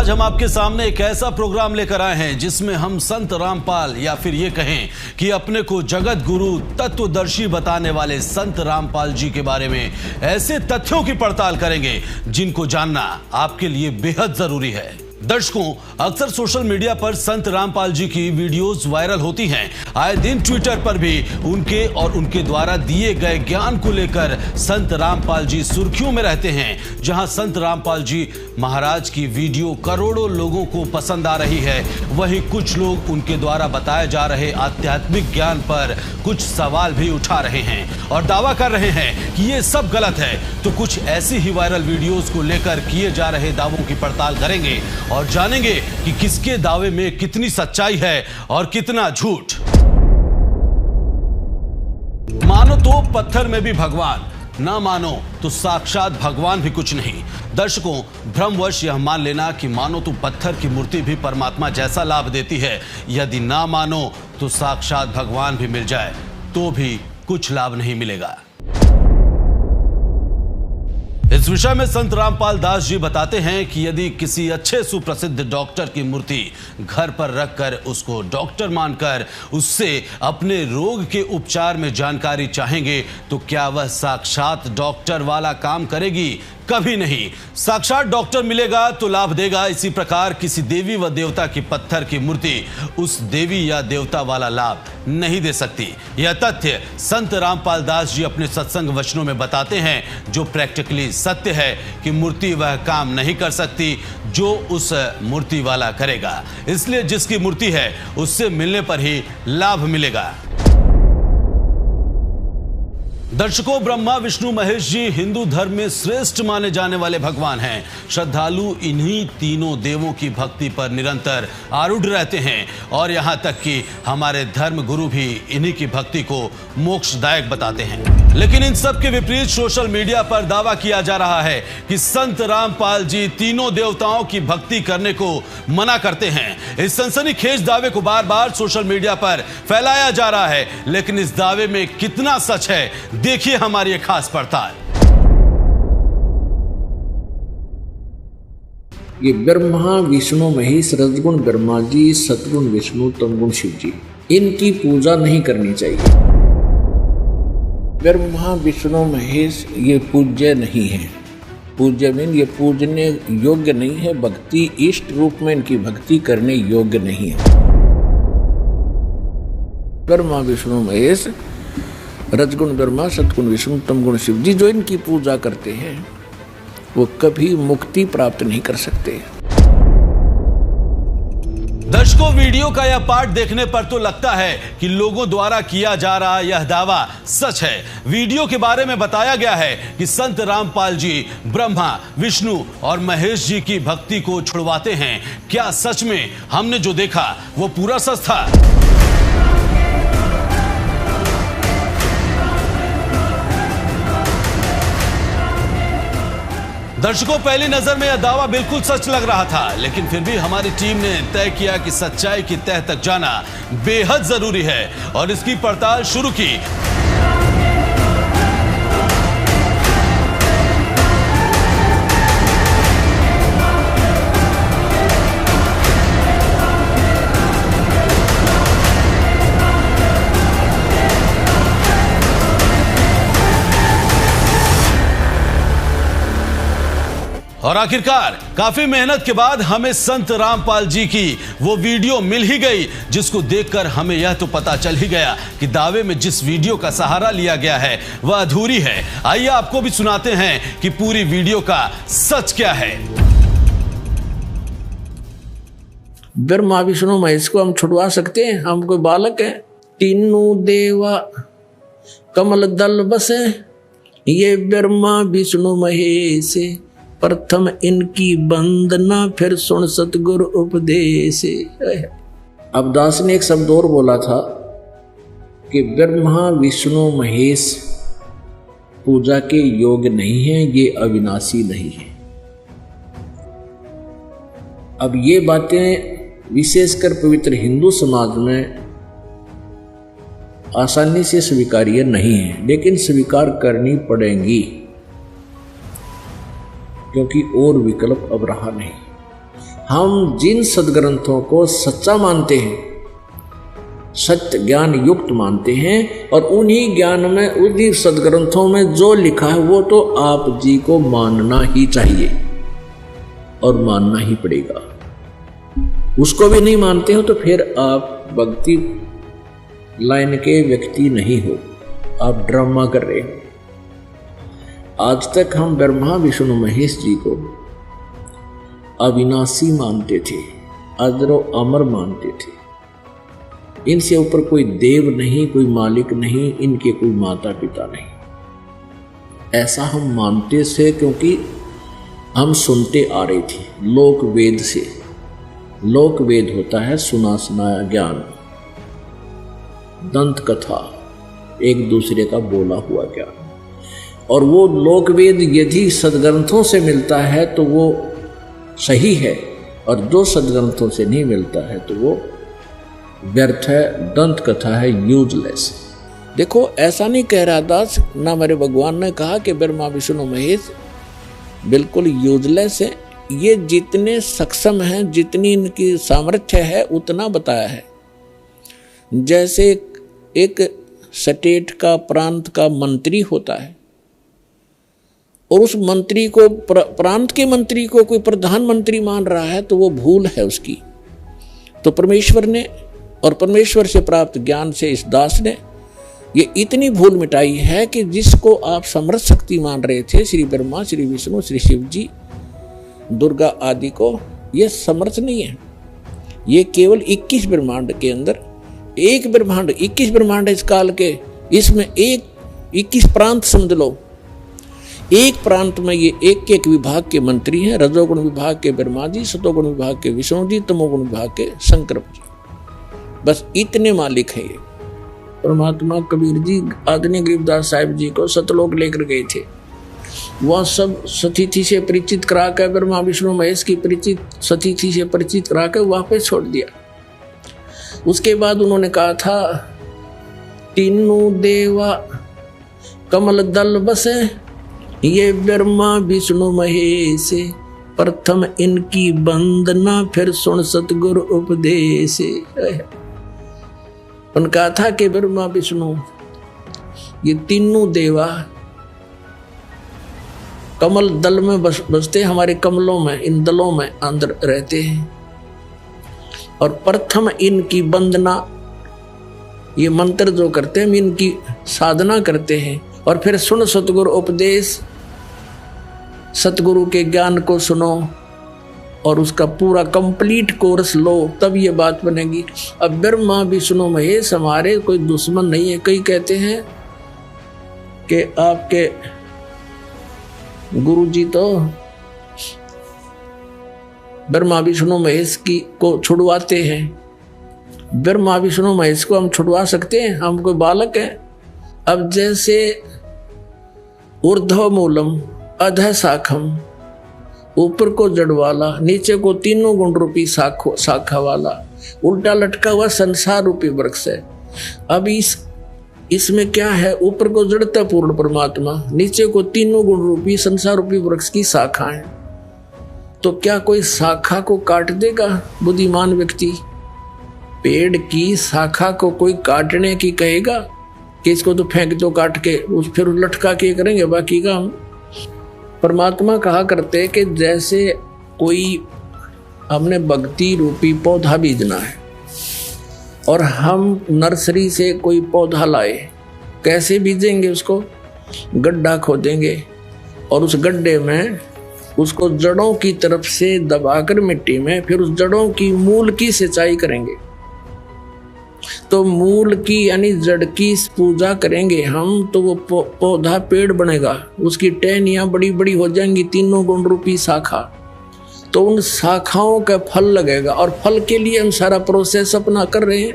आज हम आपके सामने एक ऐसा प्रोग्राम लेकर आए हैं जिसमें हम संत रामपाल या फिर ये कहें कि अपने को जगत गुरु तत्वदर्शी बताने वाले संत रामपाल जी के बारे में ऐसे तथ्यों की पड़ताल करेंगे जिनको जानना आपके लिए बेहद जरूरी है। दर्शकों, अक्सर सोशल मीडिया पर संत रामपाल जी की वीडियोस वायरल होती हैं। आए दिन ट्विटर पर भी उनके और उनके द्वारा दिए गए ज्ञान को लेकर संत रामपाल जी सुर्खियों में रहते हैं। जहां संत रामपाल जी महाराज की वीडियो करोड़ों लोगों को पसंद आ रही है, वहीं कुछ लोग उनके द्वारा बताए जा रहे आध्यात्मिक ज्ञान पर कुछ सवाल भी उठा रहे हैं और दावा कर रहे हैं कि ये सब गलत है। तो कुछ ऐसी ही वायरल वीडियोस को लेकर किए जा रहे दावों की पड़ताल करेंगे और जानेंगे कि किसके दावे में कितनी सच्चाई है और कितना झूठ। मानो तो पत्थर में भी भगवान, ना मानो तो साक्षात भगवान भी कुछ नहीं। दर्शकों, भ्रमवश यह मान लेना कि मानो तो पत्थर की मूर्ति भी परमात्मा जैसा लाभ देती है, यदि ना मानो तो साक्षात भगवान भी मिल जाए तो भी कुछ लाभ नहीं मिलेगा। इस विषय में संत रामपाल दास जी बताते हैं कि यदि किसी अच्छे सुप्रसिद्ध डॉक्टर की मूर्ति घर पर रखकर उसको डॉक्टर मानकर उससे अपने रोग के उपचार में जानकारी चाहेंगे तो क्या वह साक्षात डॉक्टर वाला काम करेगी? कभी नहीं। साक्षात डॉक्टर मिलेगा तो लाभ देगा। इसी प्रकार किसी देवी व देवता की पत्थर की मूर्ति उस देवी या देवता वाला लाभ नहीं दे सकती। यह तथ्य संत रामपाल दास जी अपने सत्संग वचनों में बताते हैं, जो प्रैक्टिकली सत्य है कि मूर्ति वह काम नहीं कर सकती जो उस मूर्ति वाला करेगा। इसलिए जिसकी मूर्ति है उससे मिलने पर ही लाभ मिलेगा। दर्शकों, ब्रह्मा विष्णु महेश जी हिंदू धर्म में श्रेष्ठ माने जाने वाले भगवान हैं। श्रद्धालु इन्हीं तीनों देवों की भक्ति पर निरंतर आरूढ़ रहते हैं और यहाँ तक कि हमारे धर्म गुरु भी इन्हीं की भक्ति को मोक्षदायक बताते हैं। लेकिन इन सब के विपरीत सोशल मीडिया पर दावा किया जा रहा है कि संत रामपाल जी तीनों देवताओं की भक्ति करने को मना करते हैं। इस सनसनीखेज दावे को बार बार सोशल मीडिया पर फैलाया जा रहा है, लेकिन इस दावे में कितना सच है, देखिए हमारी एक खास पड़ताल। ये ब्रह्मा विष्णु महेश, रजगुण ब्रह्मा जी, सतगुण विष्णु, तमगुण शिव जी, इनकी पूजा नहीं करनी चाहिए। ब्रह्मा विष्णु महेश ये पूज्य नहीं है। पूज्य मीन ये पूजने योग्य नहीं है। भक्ति इष्ट रूप में इनकी भक्ति करने योग्य नहीं है। ब्रह्मा विष्णु महेश, रजगुण ब्रह्मा, सतगुण विष्णु, तमगुण शिव जी, जो इनकी पूजा करते हैं वो कभी मुक्ति प्राप्त नहीं कर सकते। दर्शकों, वीडियो का यह पार्ट देखने पर तो लगता है कि लोगों द्वारा किया जा रहा यह दावा सच है। वीडियो के बारे में बताया गया है कि संत रामपाल जी ब्रह्मा विष्णु और महेश जी की भक्ति को छुड़वाते हैं। क्या सच में हमने जो देखा वो पूरा सच था? दर्शकों, पहली नजर में यह दावा बिल्कुल सच लग रहा था, लेकिन फिर भी हमारी टीम ने तय किया कि सच्चाई की तह तक जाना बेहद जरूरी है और इसकी पड़ताल शुरू की। और आखिरकार काफी मेहनत के बाद हमें संत रामपाल जी की वो वीडियो मिल ही गई, जिसको देखकर हमें यह तो पता चल ही गया कि दावे में जिस वीडियो का सहारा लिया गया है वह अधूरी है। आइए आपको भी सुनाते हैं कि पूरी वीडियो का सच क्या है। ब्रह्मा विष्णु महेश को हम छुड़वा सकते हैं? हम कोई बालक है? तीनों देवा कमल दल बसे, ये ब्रह्मा विष्णु महेश, प्रथम इनकी वंदना फिर सुन सतगुरु उपदेश। अब दास ने एक शब्द और बोला था कि ब्रह्मा विष्णु महेश पूजा के योग्य नहीं है, ये अविनाशी नहीं है। अब ये बातें विशेषकर पवित्र हिंदू समाज में आसानी से स्वीकार्य नहीं है, लेकिन स्वीकार करनी पड़ेंगी क्योंकि और विकल्प अब रहा नहीं। हम जिन सदग्रंथों को सच्चा मानते हैं, सत्य ज्ञान युक्त मानते हैं, और उन्हीं ज्ञान में, उन्हीं सदग्रंथों में जो लिखा है वो तो आप जी को मानना ही चाहिए और मानना ही पड़ेगा। उसको भी नहीं मानते हो तो फिर आप भक्ति लाइन के व्यक्ति नहीं हो, आप ड्रामा कर रहे हो। आज तक हम ब्रह्मा विष्णु महेश जी को अविनाशी मानते थे, अजरो अमर मानते थे। इनसे ऊपर कोई देव नहीं, कोई मालिक नहीं, इनके कोई माता पिता नहीं। ऐसा हम मानते थे क्योंकि हम सुनते आ रहे थे लोक वेद से। लोक वेद होता है सुना सुनाया ज्ञान, दंत कथा, एक दूसरे का बोला हुआ ज्ञान। और वो लोक वेद यदि सदग्रंथों से मिलता है तो वो सही है, और जो सदग्रंथों से नहीं मिलता है तो वो व्यर्थ है, दंत कथा है, यूजलेस। देखो, ऐसा नहीं कह रहा दास, ना मेरे भगवान ने कहा कि ब्रह्मा विष्णु महेश बिल्कुल यूजलेस है। ये जितने सक्षम हैं, जितनी इनकी सामर्थ्य है, उतना बताया है। जैसे एक स्टेट का, प्रांत का मंत्री होता है, और उस मंत्री को, प्रांत के मंत्री को कोई प्रधानमंत्री मान रहा है, तो वो भूल है उसकी। तो परमेश्वर ने और परमेश्वर से प्राप्त ज्ञान से इस दास ने ये इतनी भूल मिटाई है कि जिसको आप समर्थ शक्ति मान रहे थे, श्री ब्रह्मा, श्री विष्णु, श्री शिव जी, दुर्गा आदि को, ये समर्थ नहीं है। ये केवल 21 ब्रह्मांड के अंदर एक ब्रह्मांड, 21 ब्रह्मांड इस काल के, इसमें एक 21 प्रांत समझ लो। एक प्रांत में ये एक एक विभाग के मंत्री हैं। रजोगुण विभाग के ब्रह्मा जी, सतोगुण विभाग के विष्णु जी, तमोगुण विभाग के शंकर जी, बस इतने मालिक हैं ये। परमात्मा कबीर जी आदरणीय गरीबदास साहिब जी को सतलोक लेकर गए थे। वह सब सतीथि से परिचित करा कर, ब्रह्मा विष्णु महेश की परिचित सतीथि से परिचित करा कर वापस छोड़ दिया। उसके बाद उन्होंने कहा था, तीनों देवा कमल दल बसे, ये ब्रह्मा विष्णु महेश, प्रथम इनकी वंदना फिर सुन सतगुरु उपदेश। उन्होंने कहा था कि ब्रह्मा विष्णु ये तीनों देवा कमल दल में बसते, हमारे कमलों में, इन दलों में अंदर रहते हैं, और प्रथम इनकी वंदना, ये मंत्र जो करते हैं, इनकी साधना करते हैं, और फिर सुन सतगुरु उपदेश, सतगुरु के ज्ञान को सुनो और उसका पूरा कंप्लीट कोर्स लो, तब ये बात बनेगी। अब ब्रह्मा विष्णु महेश हमारे कोई दुश्मन नहीं है। कई कहते हैं कि आपके गुरु जी तो ब्रह्मा विष्णु महेश की को छुड़वाते हैं। ब्रह्मा विष्णु महेश को हम छुड़वा सकते हैं? हम कोई बालक हैं? अब जैसे ऊर्ध्व मूलम अधः शाखम, ऊपर को जड़ वाला, नीचे को तीनों गुण रूपी शाखा वाला, उल्टा लटका हुआ संसार रूपी वृक्ष है। अब इसमें क्या है? ऊपर को जड़ता पूर्ण परमात्मा, नीचे को तीनों गुण रूपी संसार रूपी वृक्ष की शाखा है। तो क्या कोई शाखा को काट देगा बुद्धिमान व्यक्ति? पेड़ की शाखा को कोई काटने की कहेगा कि इसको तो फेंक दो काट के, फिर लटका के करेंगे बाकी का हम। परमात्मा कहा करते कि जैसे कोई हमने भक्ति रूपी पौधा बीजना है और हम नर्सरी से कोई पौधा लाए, कैसे बीजेंगे? उसको गड्ढा खोदेंगे और उस गड्ढे में उसको जड़ों की तरफ से दबाकर मिट्टी में, फिर उस जड़ों की मूल की सिंचाई करेंगे। तो मूल की यानी जड़ की पूजा करेंगे हम, तो वो पौधा पेड़ बनेगा, उसकी टहनियां बड़ी बड़ी हो जाएंगी, तीनों गुण रूपी शाखा। तो उन शाखाओं का फल लगेगा, और फल के लिए हम सारा प्रोसेस अपना कर रहे हैं,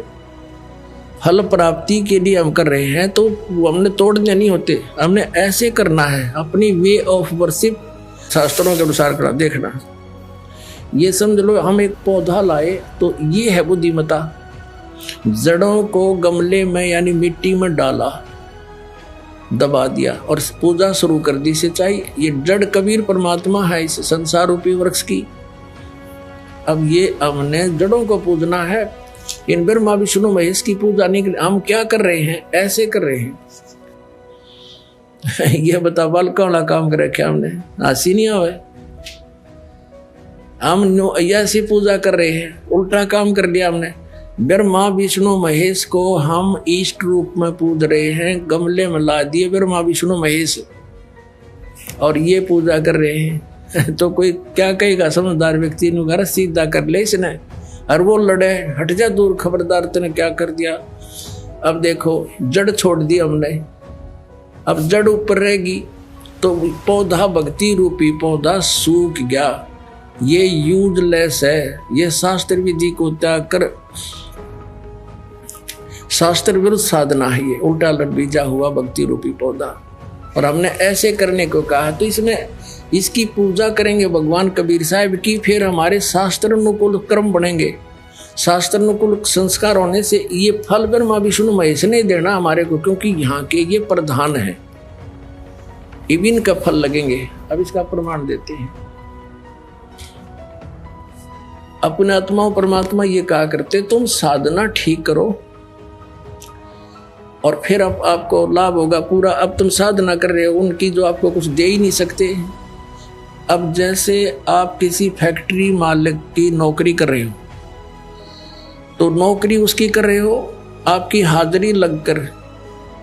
फल प्राप्ति के लिए हम कर रहे हैं। तो वो हमने तोड़ने नहीं होते, हमने ऐसे करना है, अपनी वे ऑफ वर्शिप शास्त्रों के अनुसार करना। देखना, ये समझ लो हम एक पौधा लाए तो ये है बुद्धिमता। जड़ों को गमले में यानी मिट्टी में डाला, दबा दिया और पूजा शुरू कर दी, सिंचाई। ये जड़ कबीर परमात्मा है इस संसार रूपी वृक्ष की। अब ये हमने जड़ों को पूजना है। इन ब्रह्मा विष्णु महेश की पूजा नहीं कर, हम क्या कर रहे हैं? ऐसे कर रहे हैं। ये बता बालका वाला काम कर रखे हमने, हंसी नहीं आवे। हम ऐसी पूजा कर रहे हैं, उल्टा काम कर लिया हमने। ब्रह्मा विष्णु महेश को हम इष्ट रूप में पूज रहे हैं, गमले में ला दिए ब्रह्मा विष्णु महेश और ये पूजा कर रहे हैं। तो कोई क्या कहेगा? समझदार व्यक्ति ने घर सीधा कर ले इसने, और वो लड़े, हट जा दूर, खबरदार तूने क्या कर दिया। अब देखो जड़ छोड़ दी हमने, अब जड़ ऊपर रहेगी तो पौधा, भक्ति रूपी पौधा सूख गया। ये यूजलेस है। ये शास्त्र विधि को त्याग कर शास्त्र विरुद्ध साधना है। ये उल्टा लट बीजा हुआ भक्ति रूपी पौधा, और हमने ऐसे करने को कहा। तो इसमें इसकी पूजा करेंगे भगवान कबीर साहब की, फिर हमारे शास्त्र अनुकूल कर्म बनेंगे। शास्त्र अनुकूल संस्कार होने से ये फल ब्रह्मा विष्णु महेश ने देना हमारे को, क्योंकि यहाँ के ये प्रधान है, इबिन का फल लगेंगे। अब इसका प्रमाण देते हैं। अपने आत्मा परमात्मा ये कहा करते, तुम साधना ठीक करो और फिर अब आपको लाभ होगा पूरा। अब तुम साधना कर रहे हो उनकी जो आपको कुछ दे ही नहीं सकते। अब जैसे आप किसी फैक्ट्री मालिक की नौकरी कर रहे हो, तो नौकरी उसकी कर रहे हो, आपकी हाजिरी लगकर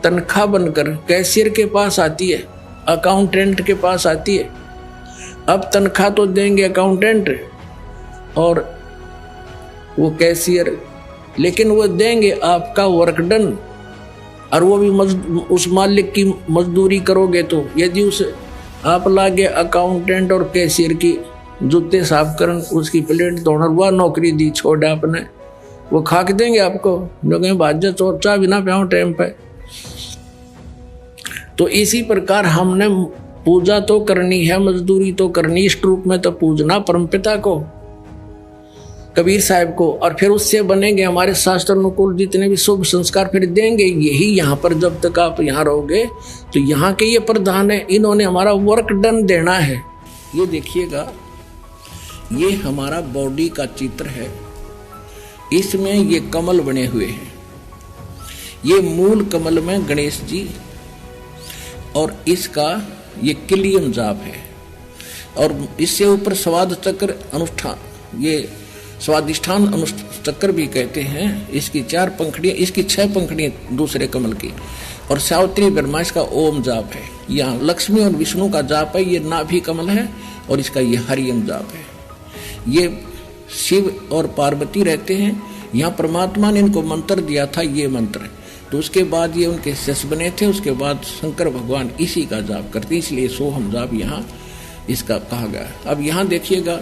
तनख्वाह बनकर कैशियर के पास आती है, अकाउंटेंट के पास आती है। अब तनख्वाह तो देंगे अकाउंटेंट और वो कैशियर, लेकिन वो देंगे आपका वर्क डन, और वो भी उस मालिक की मजदूरी करोगे। तो यदि उस आप लागे अकाउंटेंट और कैशियर की जूते साफ करन, उसकी प्लेट धोना, वह नौकरी दी छोड़ आपने, वो खाक देंगे आपको। जो कहें भाज्य चोर चाह भी ना पाओ टाइम पे। तो इसी प्रकार हमने पूजा तो करनी है, मजदूरी तो करनी, इष्ट रूप में तो पूजना परमपिता को, कबीर साहब को, और फिर उससे बनेंगे हमारे शास्त्र अनुकूल जितने भी शुभ संस्कार फिर देंगे। यही यहाँ पर जब तक आप यहाँ रहोगे तो यहाँ के ये प्रधान है, इन्होंने हमारा वर्क डन देना है। ये देखिएगा, ये हमारा बॉडी का चित्र है, इसमें ये कमल बने हुए हैं। ये मूल कमल में गणेश जी, और इसका ये किलियम जाप है, और इससे ऊपर स्वाद चक्र अनुष्ठान, ये स्वादिष्ठान अनुचक्र भी कहते हैं। इसकी 4 पंखड़ियां, इसकी 6 पंखड़ियां दूसरे कमल की, और सावित्री ब्रह्मा इसका ओम जाप है। यहाँ लक्ष्मी और विष्णु का जाप है, ये नाभि कमल है, और इसका ये हरियम जाप है। ये शिव और पार्वती रहते हैं। यहाँ परमात्मा ने इनको मंत्र दिया था, ये मंत्र, तो उसके बाद ये उनके शिष्य बने थे। उसके बाद शंकर भगवान इसी का जाप करते, इसलिए सोहम जाप यहाँ इसका कहा गया। अब यहाँ देखिएगा,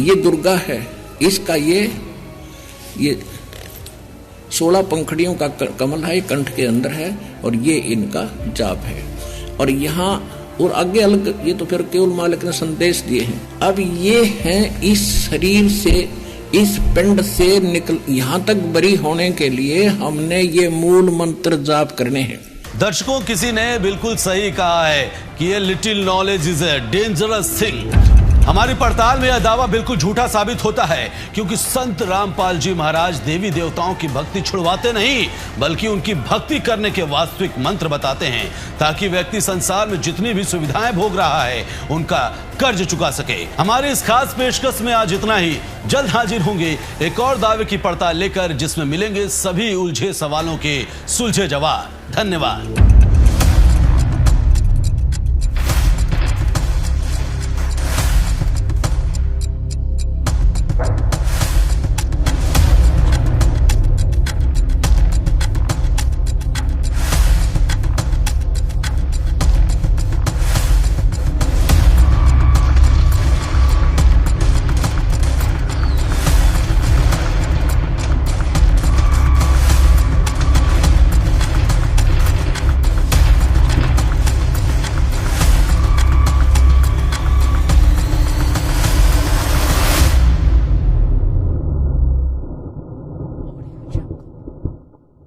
ये दुर्गा है, इसका ये 16 पंखड़ियों का कमल है, कंठ के अंदर है, और ये इनका जाप है। और यहाँ और आगे अलग, ये तो फिर केवल मालिक ने संदेश दिए हैं। अब ये हैं इस शरीर से, इस पिंड से निकल यहाँ तक बरी होने के लिए हमने ये मूल मंत्र जाप करने हैं। दर्शकों, किसी ने बिल्कुल सही कहा है कि ये little knowledge is a dangerous thing. हमारी पड़ताल में यह दावा बिल्कुल झूठा साबित होता है, क्योंकि संत रामपाल जी महाराज देवी देवताओं की भक्ति छुड़वाते नहीं, बल्कि उनकी भक्ति करने के वास्तविक मंत्र बताते हैं, ताकि व्यक्ति संसार में जितनी भी सुविधाएं भोग रहा है उनका कर्ज चुका सके। हमारे इस खास पेशकश में आज इतना ही। जल्द हाजिर होंगे एक और दावे की पड़ताल लेकर, जिसमें मिलेंगे सभी उलझे सवालों के सुलझे जवाब। धन्यवाद।